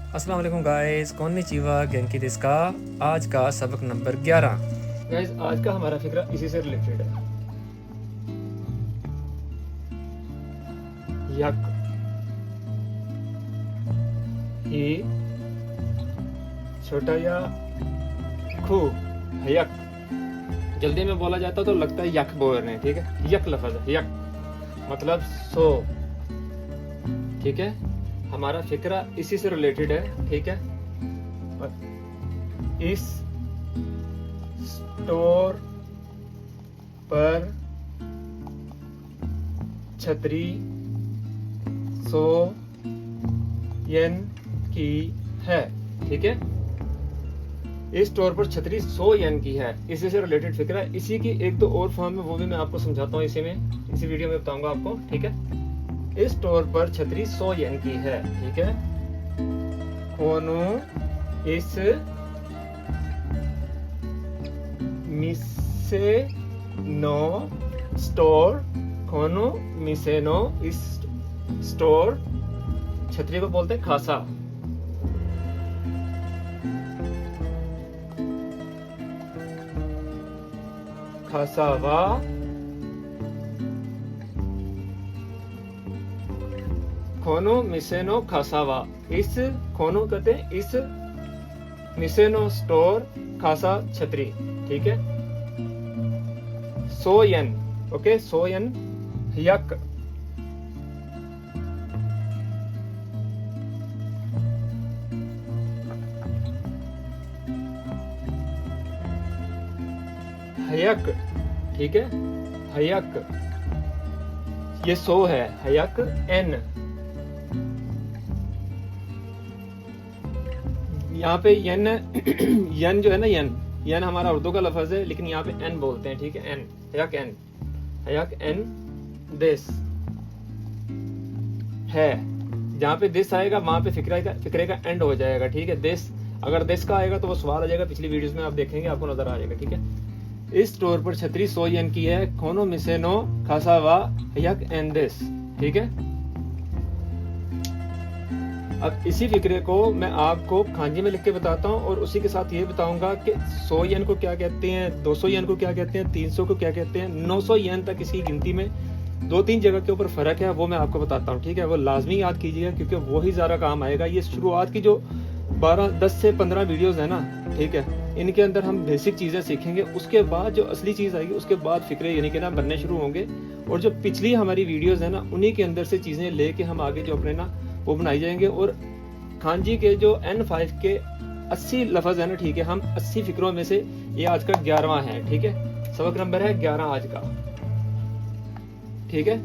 अस्सलाम वालेकुम guys, कोन्निचिवा गेंकी this का आज का सबक नंबर 11। गाइस आज का हमारा फिक्रा इसी से रिलेटेड है। यक ही छोटा या खू यक। जल्दी में बोला जाता तो लगता है यक बोल रहे हैं, ठीक है। यक लफ्ज है, यक मतलब सो, ठीक है। हमारा फिक्रा इसी से रिलेटेड है, ठीक है। इस स्टोर पर छतरी 100 येन की है, ठीक है। इस स्टोर पर छतरी 100 येन की है, इसी से रिलेटेड फिक्र है। इसी की एक दो और फॉर्म है, वो भी मैं आपको समझाता हूँ इसी वीडियो में बताऊंगा आपको, ठीक है। इस स्टोर पर छतरी 100 येन की है, ठीक है। कोनो इस मिसे नो स्टोर, कोनो मिसे नो इस स्टोर, छतरी को बोलते हैं खासा। खासावा कोनो मिसेनो खासावा। इस कोनो कहते हैं इस मिसेनो स्टोर, खासा छतरी, ठीक है। 100 येन, ओके। 100 येन यक हयक, ठीक है। हयक ये 100 है। हयक एन, यहाँ पे यन यन जो है ना, यन हमारा उर्दू का लफ्ज है, लेकिन यहाँ पे एन बोलते हैं, ठीक है। एन, हयक एन, हयक एन दिस है। जहाँ पे दिस आएगा वहां पे फिक्रे का एंड हो जाएगा, ठीक है। दिस, अगर दिस का आएगा तो वो सवाल आ जाएगा, पिछली वीडियोस में आप देखेंगे, आपको नजर आ जाएगा, ठीक है। इस स्टोर पर छतरी 100 येन की है, कोनो मिसेनो खासावा हयक एन दिस, ठीक है। अब इसी फिक्रे को मैं आपको खांजी में लिख के बताता हूँ, और उसी के साथ ये बताऊंगा कि 100 येन को क्या कहते हैं, 200 येन को क्या कहते हैं, 300 को क्या कहते हैं, 900 येन तक इसकी गिनती में 2-3 जगह के ऊपर फर्क है, वो मैं आपको बताता हूँ, ठीक है। वो लाजमी याद कीजिएगा, क्योंकि वो ही ज्यादा काम आएगा। ये शुरुआत की जो 10 से 15 वीडियोस है ना, ठीक है, इनके अंदर हम बेसिक चीजें सीखेंगे। उसके बाद जो असली चीज आएगी, उसके बाद फिक्रे यानी कि ना बनने शुरू होंगे, और जो पिछली हमारी वीडियोस है ना, उन्हीं के अंदर से चीजें लेके हम आगे जो अपने ना वो बनाई जाएंगे। और खांजी के जो N5 के 80 लफ्ज है ना, ठीक है, हम 80 फिक्रों में से ये आज का 11वां है, ठीक है। सबक नंबर है 11 आज का, ठीक है।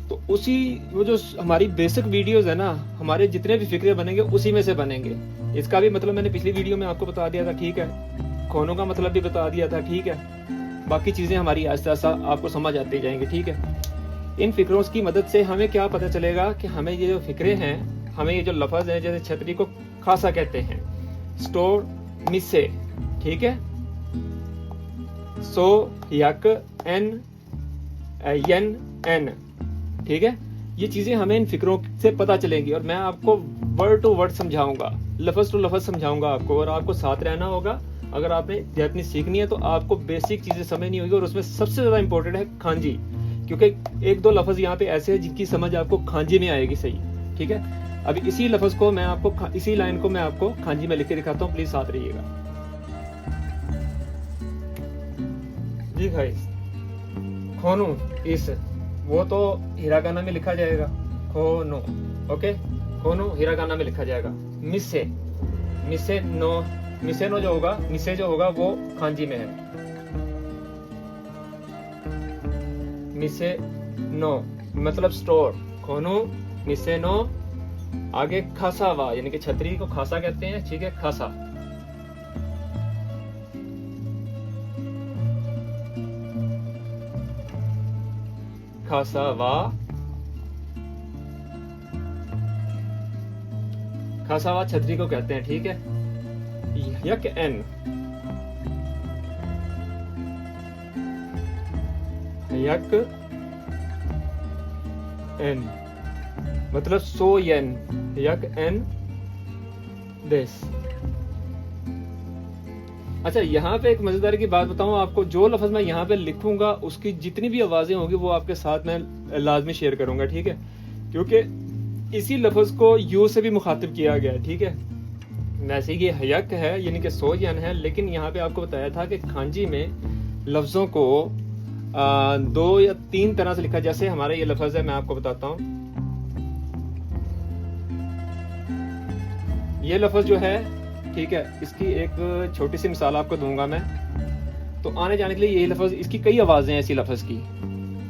तो उसी वो जो हमारी बेसिक वीडियोस है ना, हमारे जितने भी फिक्रे बनेंगे उसी में से बनेंगे। इसका भी मतलब मैंने पिछली वीडियो में आपको बता दिया था, ठीक है। खोनों का मतलब भी बता दिया था, ठीक है। बाकी चीजें हमारी आहिस्ता आहिस्ता आपको समझ आती जाएंगी, ठीक है। इन फिक्रों की मदद से हमें क्या पता चलेगा कि हमें ये जो फिक्रे हैं, हमें ये जो लफ्ज है, जैसे छतरी को खासा कहते हैं, स्टोर मिसे, ठीक है, सो यक एन यन एन, ठीक है। ये चीजें हमें इन फिक्रों से पता चलेंगी, और मैं आपको वर्ड टू वर्ड समझाऊंगा, लफ्ज टू लफ्ज समझाऊंगा आपको, और आपको साथ रहना होगा। अगर आपने जापानी सीखनी है तो आपको बेसिक चीजें समझनी होगी, और उसमें सबसे ज्यादा इंपॉर्टेंट है खांजी, क्योंकि 1-2 लफ्ज यहाँ पे ऐसे हैं जिनकी समझ आपको खांजी में आएगी, सही, ठीक है। अभी इसी लफ्ज को मैं आपको, इसी लाइन को मैं आपको खांजी में लिख के दिखाता हूँ, प्लीज साथ रहिएगा जी भाई। खोनू इस, वो तो हिरागाना में लिखा जाएगा, खोनो, ओके। खोनू हिरागाना में लिखा जाएगा। मिसे, मिसे नो जो होगा, मिसे जो होगा वो खांजी में है। मिसे नो मतलब स्टोर, खोनू मिसे नो, आगे खासावा यानी कि छतरी को खासा कहते हैं, ठीक है। खासा, खासावा, खासावा छतरी को कहते हैं, ठीक है। यक एन, यक एन मतलब 100 येन, यक एन दिस। अच्छा, यहाँ पे एक मजेदार की बात बताऊं आपको, जो लफ्ज मैं यहाँ पे लिखूंगा उसकी जितनी भी आवाजें होंगी वो आपके साथ मैं लाजमी शेयर करूंगा, ठीक है, क्योंकि इसी लफ्ज को यू से भी मुखातिब किया गया है, ठीक है। वैसे ये हयक है यानी कि 100 यन है, लेकिन यहाँ पे आपको बताया था कि खांजी में लफ्जों को 2 या 3 तरह से लिखा। जैसे हमारा ये लफ्ज है, मैं आपको बताता हूँ, ये लफ्ज जो है, ठीक है, इसकी एक छोटी सी मिसाल आपको दूंगा मैं। तो आने जाने के लिए ये लफ्ज, इसकी कई आवाजें हैं इसी लफ्ज की,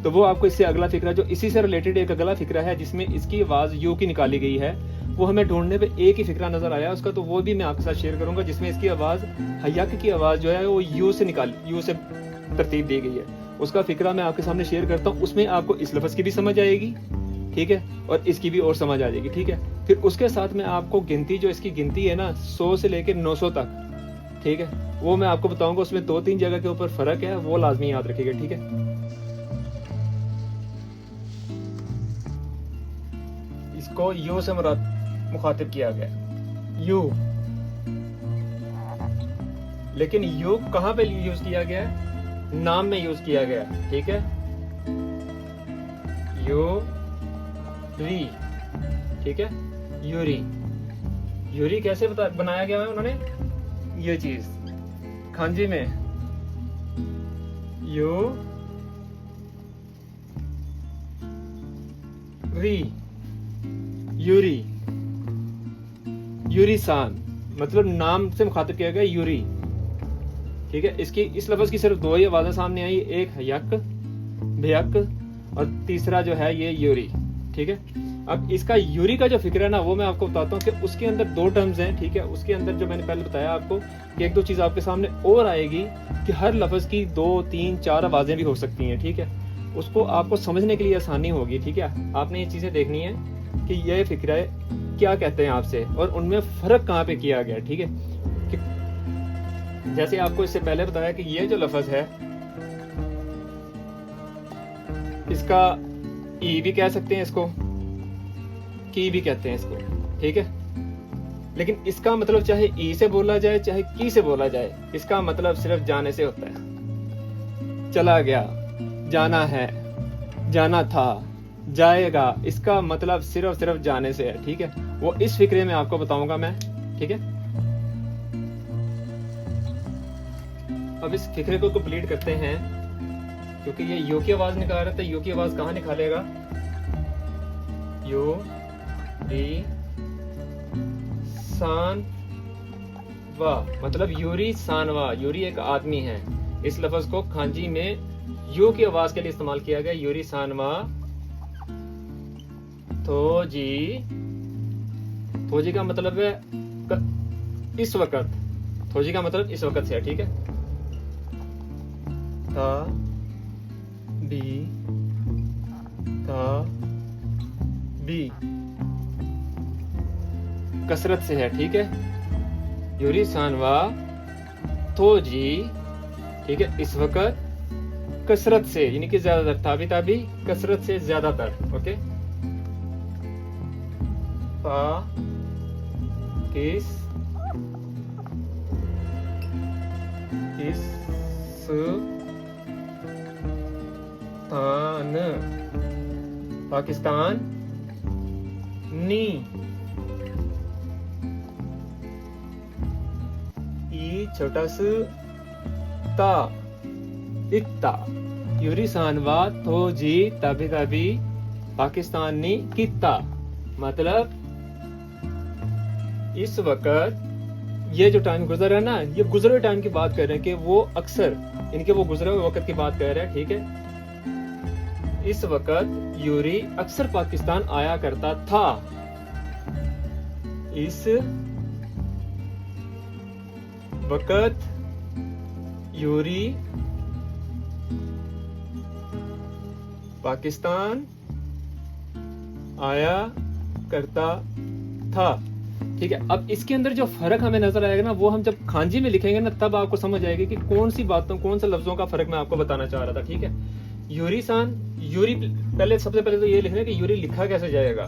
तो वो आपको इससे अगला फिक्रा, जो इसी से रिलेटेड एक अगला फिक्रा है जिसमें इसकी आवाज यू की निकाली गई है, वो हमें ढूंढने पे एक ही फिक्रा नजर आया उसका, तो वो भी मैं आपके साथ शेयर करूंगा, जिसमें इसकी आवाज हयक की आवाज जो है वो यू से तरतीब दी गई है। उसका फिक्रा मैं आपके सामने शेयर करता हूँ, उसमें आपको इस लफ्ज की भी समझ आएगी, ठीक है, और इसकी भी और समझ आ जाएगी, ठीक है। फिर उसके साथ में आपको गिनती, जो इसकी गिनती है ना 100 से लेकर 900 तक, ठीक है, वो मैं आपको बताऊंगा। उसमें 2-3 जगह के ऊपर फर्क है, वो लाजमी याद रखिएगा, ठीक है। इसको यू से मुखातिब किया गया, यू, लेकिन यू कहां पे यूज किया गया है? नाम में यूज किया गया, ठीक है। यू री, ठीक है, यूरी। यूरी कैसे बनाया गया है उन्होंने, ये चीज खांजी में यू री, यूरी, यूरीसान, मतलब नाम से मुखातिब किया गया यूरी, ठीक है। इसकी इस लफ्ज की सिर्फ 2 ही आवाजें सामने आई, एक हयक, भयक, और तीसरा जो है ये यूरी, ठीक है। अब इसका यूरी का जो फिक्र है ना, वो मैं आपको बताता हूँ कि उसके अंदर 2 टर्म्स हैं, ठीक है। उसके अंदर जो मैंने पहले बताया आपको कि 1-2 चीज आपके सामने और आएगी कि हर लफ्ज की 2-3-4 आवाजें भी हो सकती हैं, ठीक है। उसको आपको समझने के लिए आसानी होगी, ठीक है। आपने ये चीजें देखनी है कि ये फिक्र क्या कहते हैं आपसे, और उनमें फर्क कहाँ पे किया गया, ठीक है। जैसे आपको इससे पहले बताया कि ये जो लफ्ज है, इसका ई भी कह सकते हैं, इसको की भी कहते हैं इसको, ठीक है। लेकिन इसका मतलब चाहे ई से बोला जाए चाहे की से बोला जाए, इसका मतलब सिर्फ जाने से होता है। चला गया, जाना है, जाना था, जाएगा, इसका मतलब सिर्फ जाने से है, ठीक है। वो इस फिक्रे में आपको बताऊंगा मैं, ठीक है। अब इस फिक्रे को कंप्लीट करते हैं, क्योंकि ये यू की आवाज निकाल रहा था। यू की आवाज कहाँ निकालेगा? यू री सान वा, मतलब यूरी सानवा, यूरी एक आदमी है। इस लफ्ज को खांजी में यू की आवाज के लिए इस्तेमाल किया गया, यूरी सानवा थोजी। थोजी का मतलब है इस वक्त, थोजी का मतलब इस वक्त से है, ठीक है। था बी कसरत से है, ठीक है। यूरी सानवा थोजी, ठीक है, इस वक्त कसरत से, यानी कि ज्यादातर, ताबी कसरत से ज्यादातर, ओके। पाकिस्तान नी, ई छोटा स ता, इत्ता। यूरी सानवा थोजी ताबी पाकिस्तानी किता, मतलब इस वक्त ये जो टाइम गुजर है ना, ये गुजरे हुए टाइम की बात कर रहे हैं कि वो अक्सर, इनके वो गुजरे हुए वक्त की बात कर रहे हैं, ठीक है। इस वक्त यूरी अक्सर पाकिस्तान आया करता था। इस वक्त यूरी पाकिस्तान आया करता था, ठीक है। अब इसके अंदर जो फर्क हमें नजर आएगा ना, वो हम जब खांजी में लिखेंगे ना, तब आपको समझ आएगी कि कौन सी बातों, कौन से लफ्जों का फर्क मैं आपको बताना चाह रहा था, ठीक है। यूरी सान, यूरी, सबसे पहले तो ये लिखना है कि यूरी लिखा कैसे जाएगा।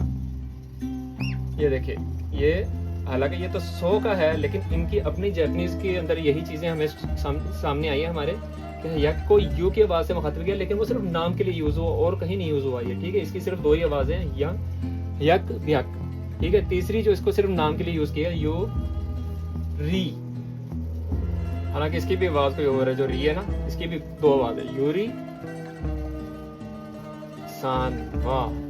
ये देखिए, ये हालांकि ये तो 100 का है, लेकिन इनकी अपनी जापानीज के अंदर यही चीजें हमें सामने आई है हमारे कि हयक को यू की आवाज से मुखातिब किया, लेकिन वो सिर्फ नाम के लिए यूज हुआ और कहीं नहीं यूज हुआ ये, ठीक है। इसकी सिर्फ 2 ही आवाजें हैं, यक भ्यक, ठीक है। तीसरी जो इसको सिर्फ नाम के लिए यूज किया यू री, हालांकि इसकी भी आवाज कोई और है, जो री है ना इसकी भी 2 आवाज है, यूरी सान वाह।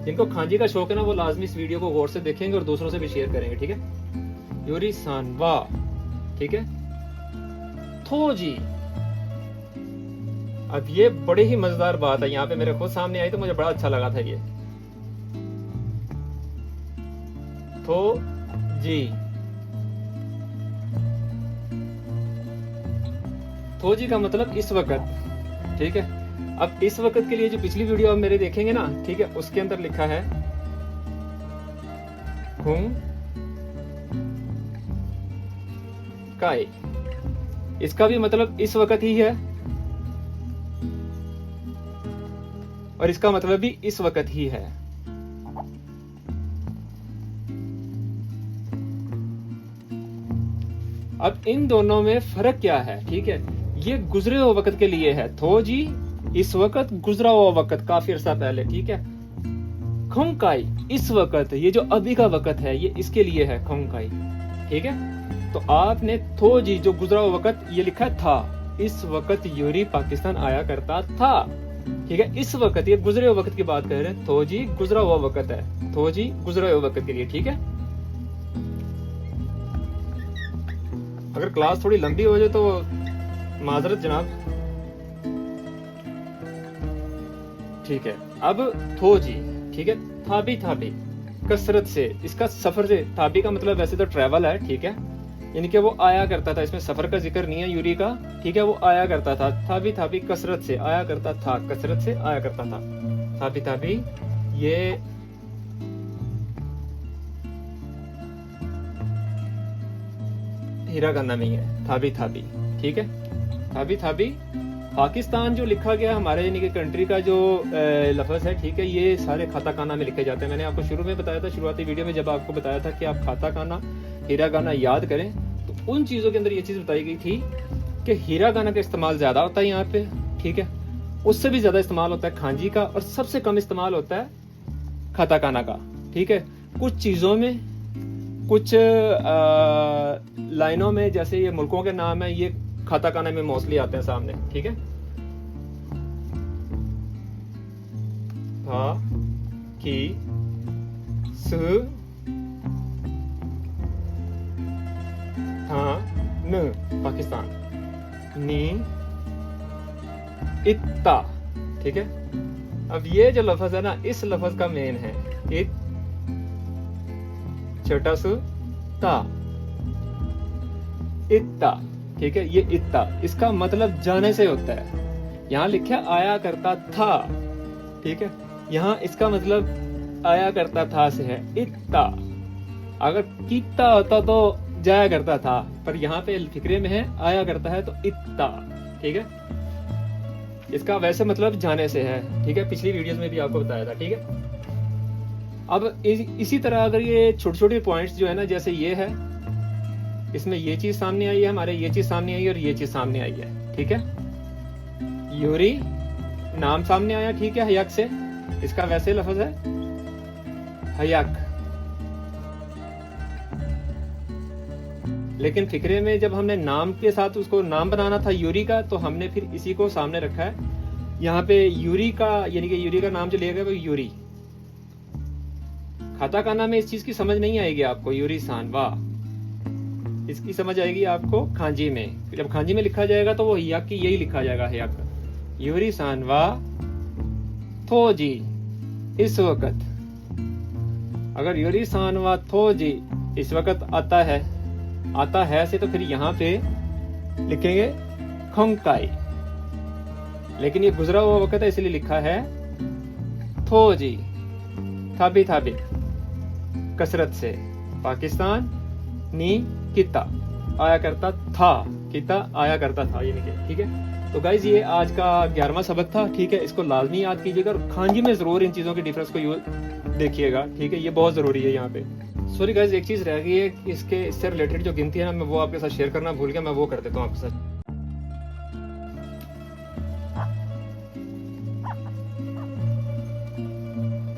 जिनको खांजी का शौक है ना वो लाजमी इस वीडियो को गौर से देखेंगे और दूसरों से भी शेयर करेंगे, ठीक है। यूरी सान वाह, ठीक है। थोजी, अब ये बड़ी ही मजेदार बात है, यहाँ पे मेरे खुद सामने आई तो मुझे बड़ा अच्छा लगा था ये। थो जी, थो जी का मतलब इस वक्त, ठीक है। अब इस वक्त के लिए जो पिछली वीडियो आप मेरे देखेंगे ना, ठीक है, उसके अंदर लिखा है खुंग काई, इसका भी मतलब इस वक्त ही है और इसका मतलब भी इस वक्त ही है। अब इन दोनों में फर्क क्या है, ठीक है। ये गुजरे हुए वक्त के लिए है, थो जी इस वक्त, गुजरा हुआ वक्त काफी अरसा पहले, ठीक है। खोंकाई इस वक्त, ये जो अभी का वक्त है ये इसके लिए है खोंकाई, ठीक है। तो आपने थो जी जो गुजरा हुआ वक्त ये लिखा था, इस वक्त यूरी पाकिस्तान आया करता था, ठीक है। इस वक्त ये गुजरे हुए वक्त की बात कर रहे हैं, थो जी गुजरा हुआ वक्त है, थो जी गुजरे हुए वक्त के लिए, ठीक है। अगर क्लास थोड़ी लंबी हो जाए तो माजरत जनाब, ठीक है। अब थो जी, ठीक है, थाबी थाबी कसरत से, इसका सफर से, थाबी का मतलब वैसे तो ट्रैवल है, ठीक है, यानी कि वो आया करता था, इसमें सफर का जिक्र नहीं है यूरी का, ठीक है, वो आया करता था। थाबी थाबी कसरत से आया करता था, कसरत से आया करता था, थाबी थाबी, ये हिरागाना में है, थाबी थाबी, ठीक है। थाबी थाबी पाकिस्तान जो लिखा गया हमारे यानी कि कंट्री का जो लफ्ज है, ठीक है, ये सारे खाताकाना में लिखे जाते हैं। मैंने आपको शुरू में बताया था, शुरुआती वीडियो में जब आपको बताया था कि आप खाताकाना हिरागाना याद करें, तो उन चीजों के अंदर ये चीज बताई गई थी कि हिरागाना का इस्तेमाल ज्यादा होता है यहाँ पे, ठीक है, उससे भी ज्यादा इस्तेमाल होता है खांजी का, और सबसे कम इस्तेमाल होता है खाताकाना का, ठीक है। कुछ चीजों में, कुछ लाइनों में, जैसे ये मुल्कों के नाम है, ये खाताकाना में मोस्टली आते हैं सामने, ठीक है। था की स था न पाकिस्तान, नी इत्ता, ठीक है। अब ये जो लफ्ज है ना, इस लफ्ज का मेन है इत, छोटा सु ता, इत्ता, ठीक है। ये इत्ता, इसका मतलब जाने से होता है, यहाँ लिखा आया करता था, ठीक है, यहाँ इसका मतलब आया करता था से है इत्ता। अगर कीता होता तो जाया करता था, पर यहाँ पे फिक्रे में है आया करता है तो इत्ता, ठीक है। इसका वैसे मतलब जाने से है, ठीक है, पिछली वीडियोस में भी आपको बताया था, ठीक है। अब इसी तरह अगर ये छोटे छोटे पॉइंट्स जो है ना, जैसे ये है, इसमें ये चीज सामने आई है हमारे, ये चीज सामने आई है और ये चीज सामने आई है, ठीक है। यूरी नाम सामने आया, ठीक है, हयक से, इसका वैसे लफ्ज है हयक, लेकिन फिक्रे में जब हमने नाम के साथ उसको नाम बनाना था यूरी का, तो हमने फिर इसी को सामने रखा है। यहाँ पे यूरी का यानी कि यूरी का नाम जो लिया गया वो यूरी। खाताकाना में इस चीज की समझ नहीं आएगी आपको, यूरी सान वाह, इसकी समझ आएगी आपको खांजी में। जब खांजी में लिखा जाएगा तो वो हयक की यही लिखा जाएगा, हयक, यूरी सान वाह थो जी इस वक्त। अगर यूरी सान वाह थो जी इस वक्त आता है से, तो फिर यहाँ पे लिखेंगे खोंकाई, लेकिन ये गुजरा हुआ वक्त है इसलिए लिखा है थो जी, थाबी थाबी कसरत से, पाकिस्तान नी किता आया करता था, किता आया करता था, ये लिखे, ठीक है। तो गाइज ये आज का 11वां सबक था, ठीक है, इसको लाजमी याद कीजिएगा और खांजी में जरूर इन चीजों के डिफरेंस को देखिएगा, ठीक है, ये बहुत जरूरी है यहाँ पे। सॉरी गाइस, एक चीज रह गई है, इससे रिलेटेड जो गिनती है ना, मैं वो आपके साथ शेयर करना भूल गया, मैं वो कर देता हूँ आपके साथ।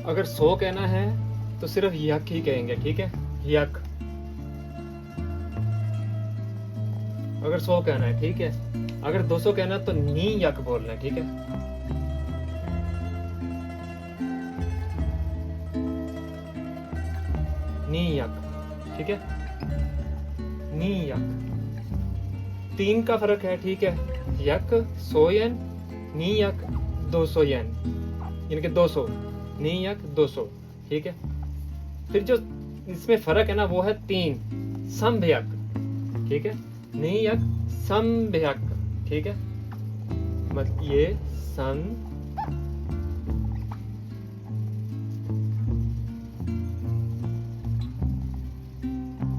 अगर 100 कहना है तो सिर्फ यक ही कहेंगे, ठीक है, यक। अगर 100 कहना है, ठीक है। अगर 200 कहना है तो नी यक बोलना है, ठीक है। नी यक, ठीक है, नी यक। 3 का फर्क है, ठीक है। यक 100 येन, नी यक 200 येन, यानी कि 200, नी यक 200, ठीक है। फिर जो इसमें फर्क है ना वो है 3 संभयक, ठीक है, नी यक संभयक, ठीक है। मतलब ये सन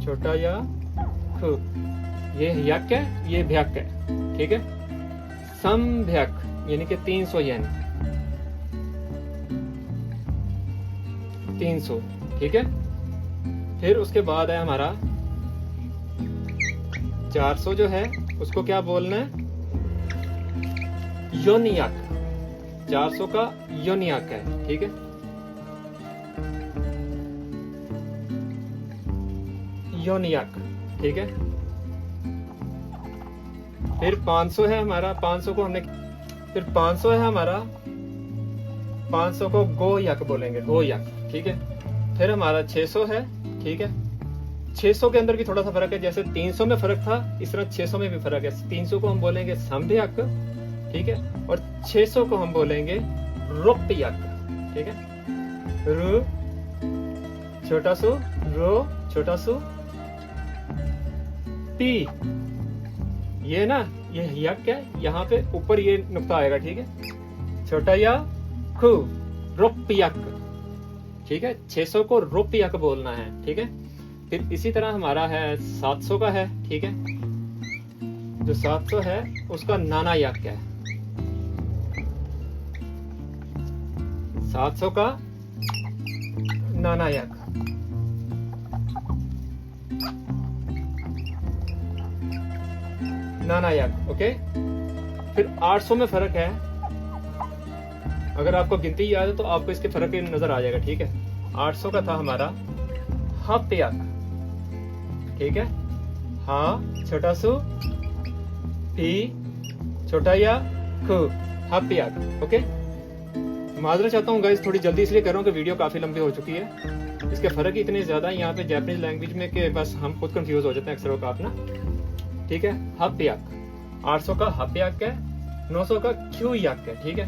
छोटा या ख, ये यक है, ये भ्यक है, ठीक है। संभ्यक यानी कि 300 येन, 300, ठीक है। फिर उसके बाद है हमारा 400 जो है उसको क्या बोलना है, योनियक। 400 का योनियक है, ठीक है। योनियक, ठीक है। फिर 500 है हमारा, 500 को हमने, फिर 500 है हमारा, 500 को गोयक बोलेंगे, गोयक, ठीक है। फिर हमारा 600 है, ठीक है। 600 के अंदर भी थोड़ा सा फर्क है, जैसे 300 में फर्क था इस तरह 600 में भी फर्क है। 300 को हम बोलेंगे संभयक, ठीक है, और 600 को हम बोलेंगे रोपयक, ठीक है। रु छोटा सु, रो छोटा सु, पी, ये ना ये यक है, यहाँ पे ऊपर ये नुक्ता आएगा, ठीक है। छोटा या खु, रोपयक, ठीक है। 600 को रोपयक बोलना है, ठीक है। फिर इसी तरह हमारा है 700 का है, ठीक है। जो 700 है उसका नाना यक है, 700 का नाना यक, नाना यक, ओके। फिर 800 में फर्क है, अगर आपको गिनती याद है तो आपको इसके फर्क नजर आ जाएगा, ठीक है। 800 का था हमारा हपयक, ठीक है। हाँ छोटा सु, पी छोटा या खु, हपयक, ओके। माजरत चाहता हूँ गाइस, थोड़ी जल्दी इसलिए कर रहा हूँ कि वीडियो काफी लंबी हो चुकी है। इसके फर्क ही इतने ज्यादा है यहाँ पे जापानीज लैंग्वेज में कि बस हम खुद कंफ्यूज हो जाते हैं अक्सर औकात ना, ठीक है। हपयक 800 का हपयक है, 900 का क्यू यक है, ठीक है।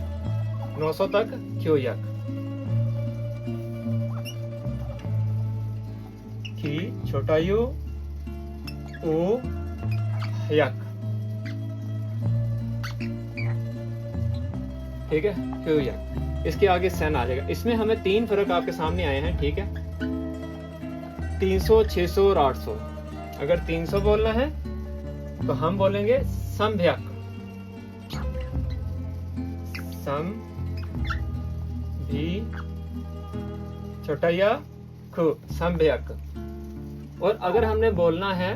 900 तक क्यू यक, की छोटा यू उ यक, ठीक है, क्यू यक। इसके आगे सेन आ जाएगा। इसमें हमें 3 फर्क आपके सामने आए हैं, ठीक है। 300, 600 और 800। अगर 300 बोलना है तो हम बोलेंगे संभयक, सम भी छोटा या खु, संभयक। और अगर हमने बोलना है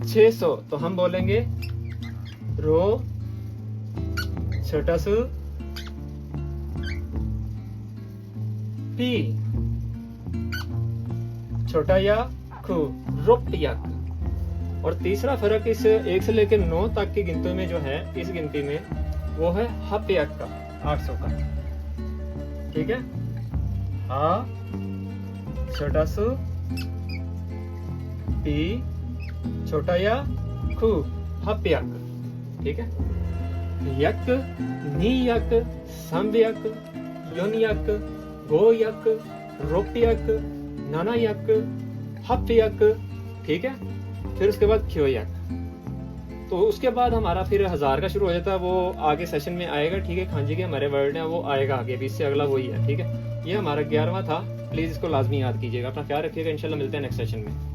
600 तो हम बोलेंगे रो छोटा सु, पी छोटा या खु, रोपयक। और तीसरा फर्क इस 1 से लेकर 9 तक की गिनती में जो है, इस गिनती में वो है हपयक का, 800 का, ठीक है। हा छोटा सु, पी छोटा या खु, हपयक, ठीक है। यक, नीयक, संभयक, योनियक, गोयक, रोपयक, नानायक, हपयक, ठीक है। फिर उसके बाद क्योयक। तो उसके बाद हमारा फिर 1000 का शुरू हो जाता है, वो आगे सेशन में आएगा, ठीक है। खांजी के हमारे वर्ड है वो आएगा आगे भी, इससे अगला वही है, ठीक है। ये हमारा 11वां था। प्लीज इसको लाजमी याद कीजिएगा। अपना ख्याल रखिएगा, इंशाल्लाह मिलते हैं नेक्स्ट सेशन में।